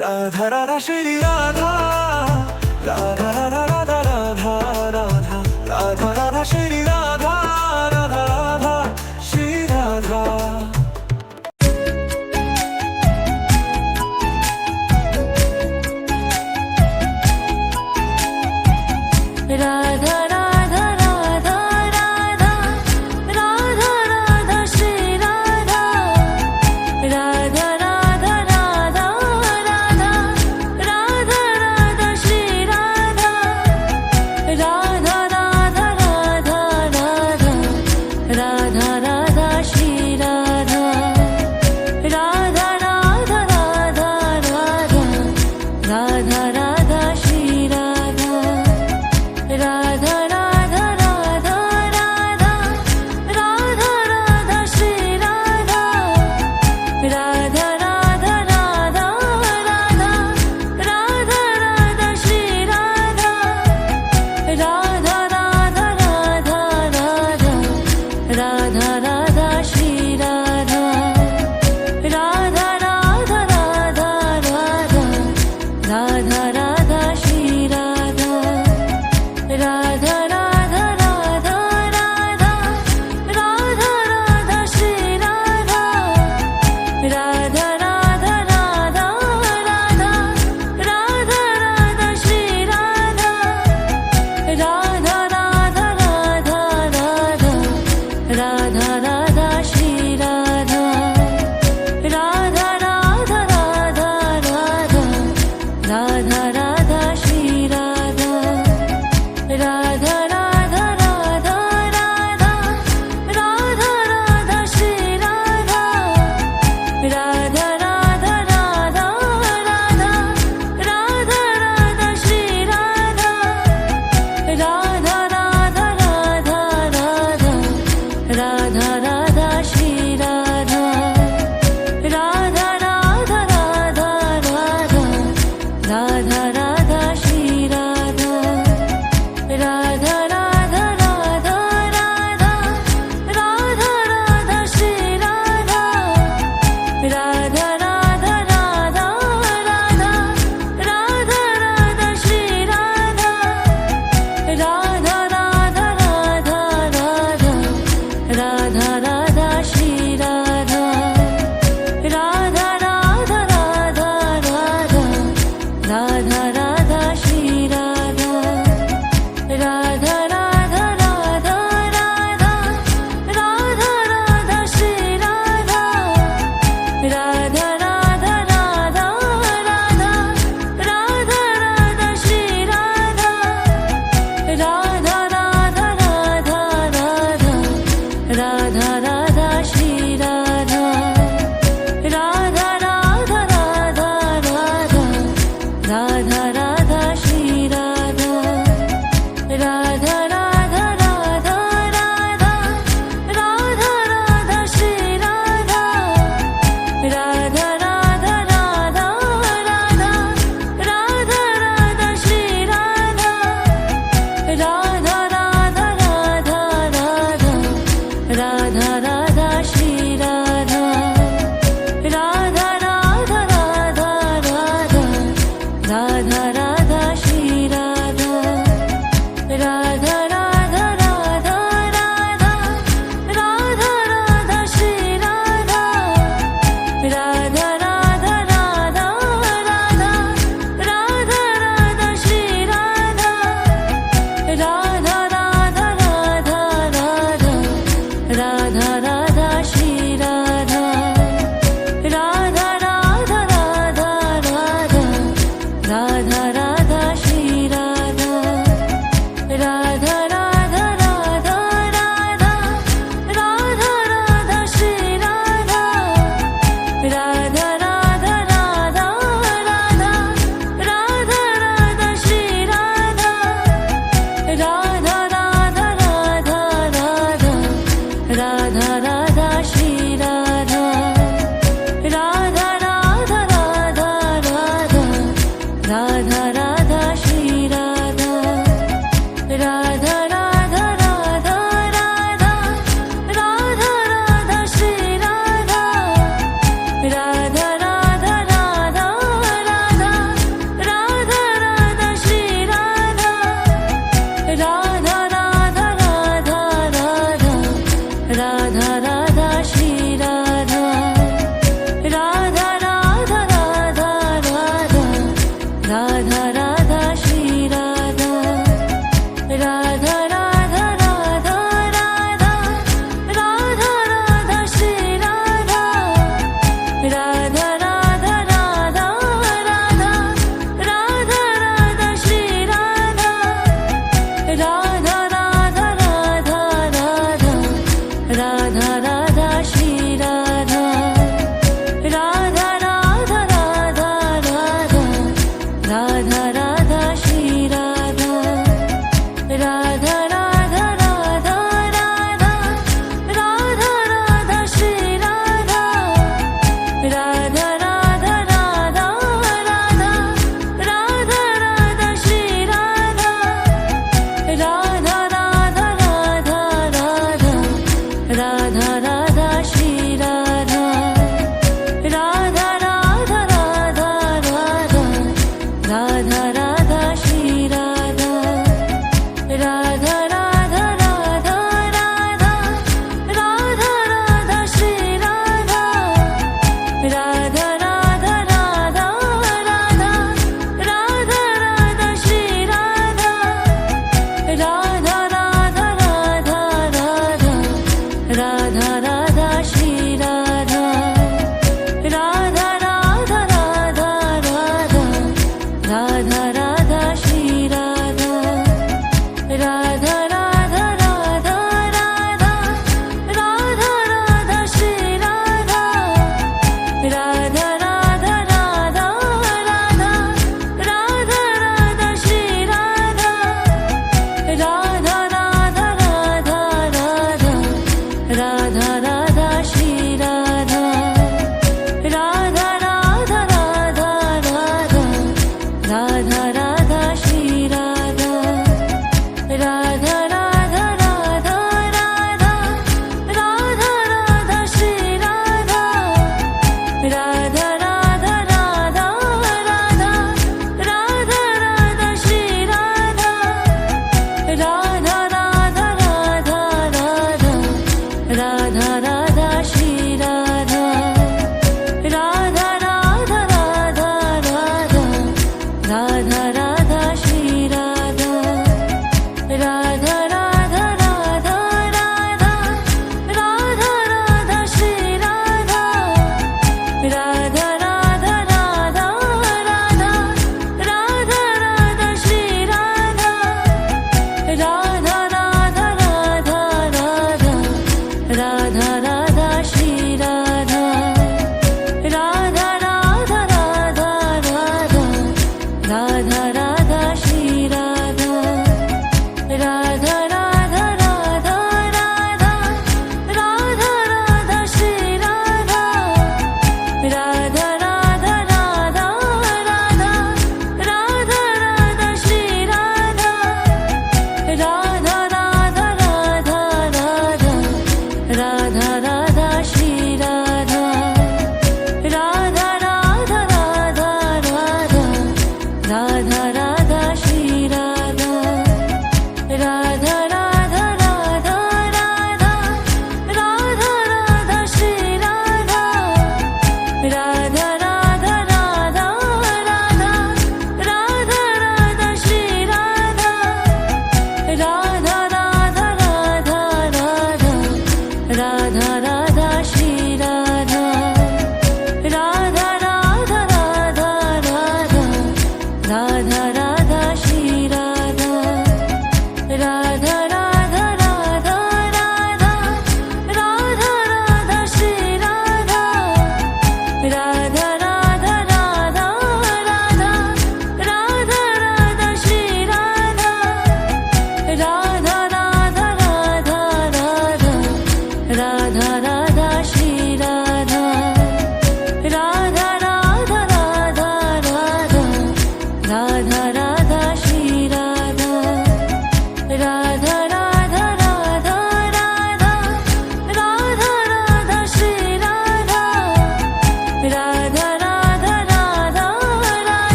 राधा राधा श्री राधा, राधा राधा राधा राधा राधा, राधा राधा श्री राधा, राधा राधा श्री राधा। राधा राधा राधा राधा, राधा राधा श्री राधा, राधा राधा राधा राधा, राधा राधा श्री राधा, राधा राधा राधा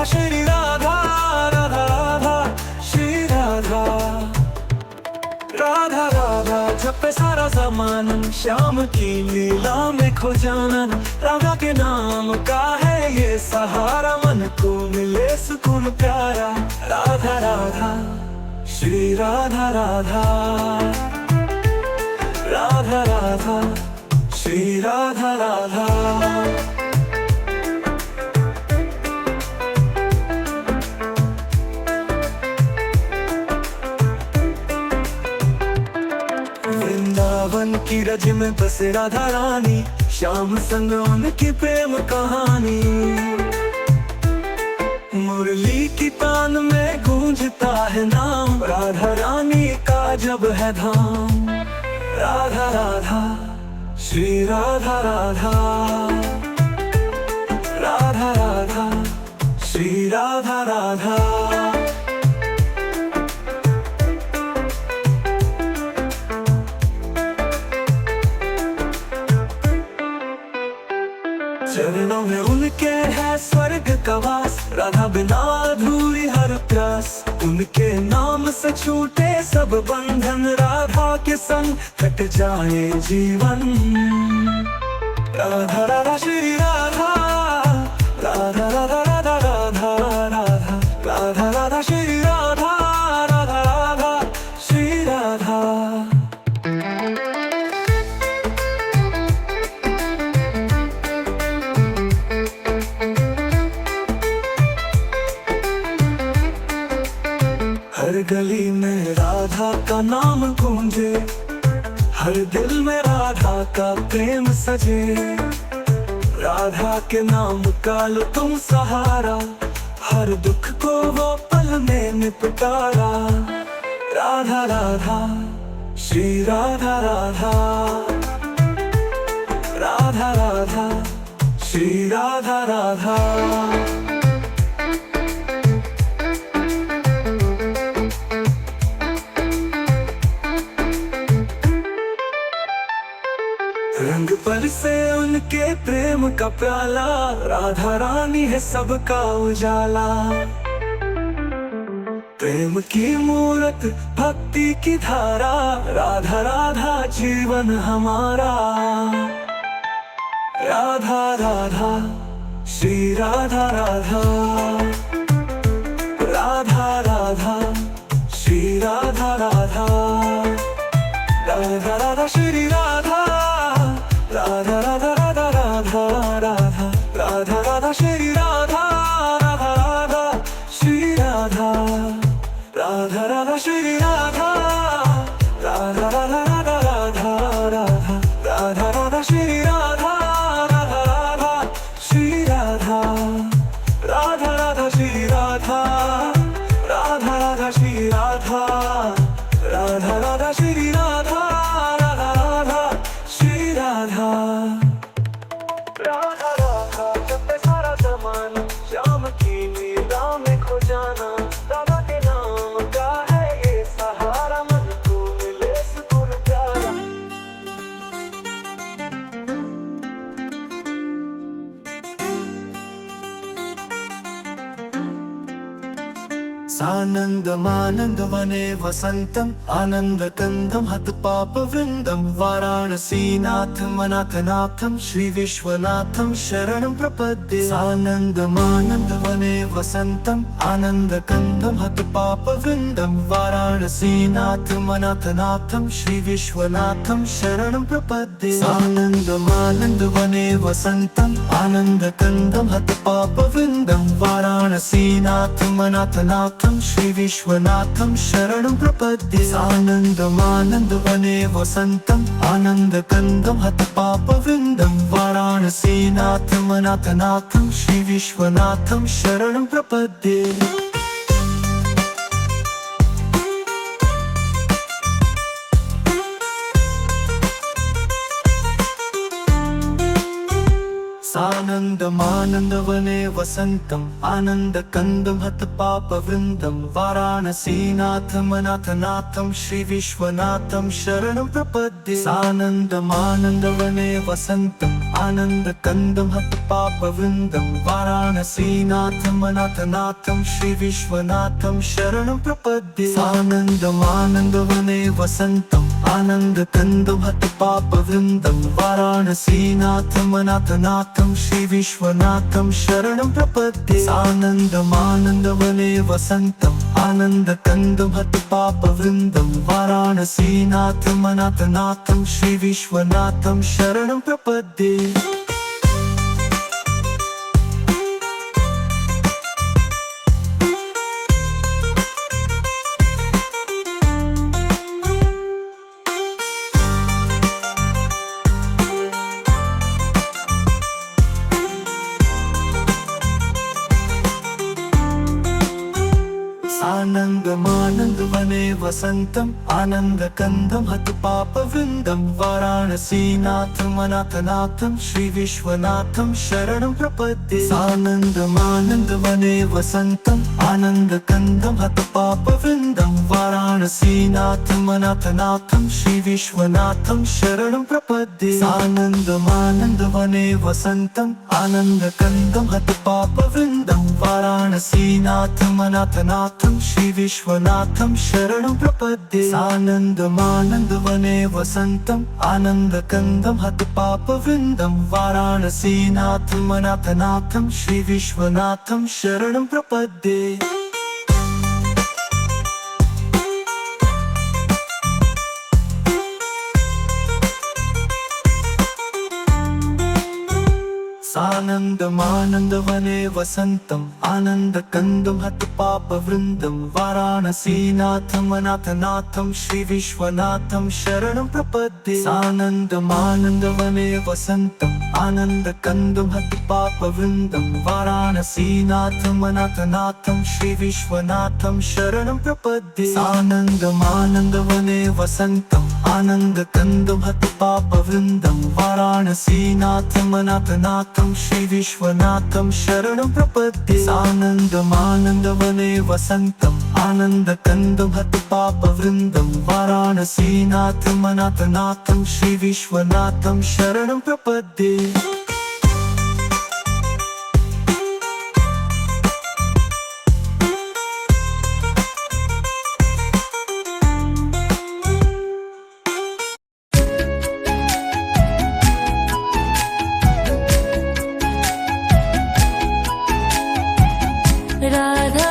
श्री राधा राधा राधा श्री राधा राधा राधा जपे सारा जमाना श्याम की लीला में खो जाना राधा के नाम का है ये सहारा मन को मिले सुकून प्यारा राधा राधा श्री राधा राधा राधा राधा श्री राधा राधा वृंदावन की रज में बसे राधा रानी श्याम संग उनकी प्रेम कहानी मुरली की तान में गूंजता है नाम राधा रानी का जब है धाम राधा राधा श्री राधा राधा राधा राधा श्री राधा राधा चरणों में उनके है स्वर्ग का वास राधा बिना अधूरी हर प्यास उनके नाम से छूटे सब बंधन राधा के संग कट जाए जीवन राधा राधा श्री राधा राधा राधा राधा राधा राधा राधा राधा श्री राधा राधा राधा श्री राधा हर गली में राधा का नाम गूंजे हर दिल में राधा का प्रेम सजे राधा के नाम का लो तुम सहारा हर दुख को वो पल में निपटारा राधा राधा श्री राधा राधा राधा राधा श्री राधा राधा रंग पर से उनके प्रेम का प्याला राधा रानी है सबका उजाला प्रेम की मूरत भक्ति की धारा राधा राधा जीवन हमारा राधा राधा श्री राधा राधा राधा राधा श्री राधा राधा राधा राधा श्री राधा राधा राधा राधा राधा राधा राधा राधा श्री राधा राधा राधा श्री राधा राधा राधा श्री राधा राधा राधा राधा राधा राधा राधा राधा श्री राधा राधा राधा श्री राधा राधा राधा श्री राधा राधा राधा श्री राधा राधा राधा श्री राधा राधा राधा श्री राधा राधा राधा जब सारा जमाना श्याम की लीला में खो जाना राधा के नाम का है ये सहारा मन को मिले सुकून प्यारा सानंदमानंद वने वसंतम आनंद कंदम हत पाप वृंदम वाराणसी नाथ मनाथ नाथम श्री विश्वनाथम शरणं प्रपद्ये सानंदमानंद वने वसंतम आनंद कंदम हत पाप वृंदम वाराणसी नाथ मनाथ नाथम श्री विश्वनाथम शरणं प्रपद्ये सानंदमानंद वने वसंतम आनंद कंदम हत पाप वृंदम वाराणसी नाथ मनाथ नाथम श्री विश्वनाथम शरणं प्रपद्ये सानंदमानंद वने वसंतम आनंद कंदम हत पाप वृंदम वाराणसी नाथ मनाथ नाथम श्री विश्वनाथम शरणं प्रपद्ये सानंदमानंद वने वसंतम आनंद कंदम हत पाप वृंदम वाराणसी नाथ मनाथ नाथम श्री विश्वनाथम शरणं प्रपद्ये सानंदमानंद वने वसंतम आनन्दकन्दं हतपापवृन्दं वाराणसीनाथम् अनाथनाथं श्रीविश्वनाथं शरणं प्रपद्ये सानन्दम् आनन्दवने वसन्तम् आनन्दकन्दं हतपापवृन्दं वाराणसीनाथम् अनाथनाथं श्रीविश्वनाथं शरणं प्रपद्ये सानन्दम् आनन्दवने वसन्तम् आनन्दकन्दं हतपापवृन्दं वाराणसीनाथम् अनाथनाथं श्रीविश्वनाथं शरणं प्रपद्ये आनन्दमानन्दवने वसन्तम् आनन्दकन्दं हतपापवृन्दं वाराणसीनाथम् अनाथनाथं श्रीविश्वनाथं शरणं प्रपद्ये आनन्दमानन्दवने वसन्तम् आनन्दकन्दं हतपापवृन्दं वाराणसीनाथम् अनाथनाथं श्रीविश्वनाथं शरणं प्रपद्ये आनन्दमानन्दवने वसन्तम् आनन्दकन्दं हतपापवृन्दं वाराणसीनाथम् अनाथनाथं श्रीविश्वनाथं शरणं प्रपद्ये आनन्दमानन्दवने वसन्तम् आनन्दकन्दं हतपापवृन्दं वाराणसीनाथम् अनाथनाथं श्रीविश्वनाथं शरणं प्रपद्ये आनन्दमानन्दवने वसन्तम् आनन्दकन्दं हतपापवृन्दं वाराणसीनाथम् अनाथनाथं श्रीविश्वनाथं शरणं प्रपद्ये आनन्दमानन्दवने वसन्तम् आनन्दकन्दं हतपापवृन्दं वाराणसीनाथम् अनाथनाथं श्रीविश्वनाथं शरणं प्रपद्ये आनन्दमानन्दवने वसन्तम् आनन्दकन्दं हतपापवृन्दं वाराणसीनाथम् अनाथनाथं श्रीविश्वनाथं शरणं प्रपद्ये आनन्दमानन्दवने वसन्तम् आनन्दकन्दं हतपापवृन्दं वाराणसीनाथम् अनाथनाथं श्रीविश्वनाथं शरणं प्रपद्ये राधा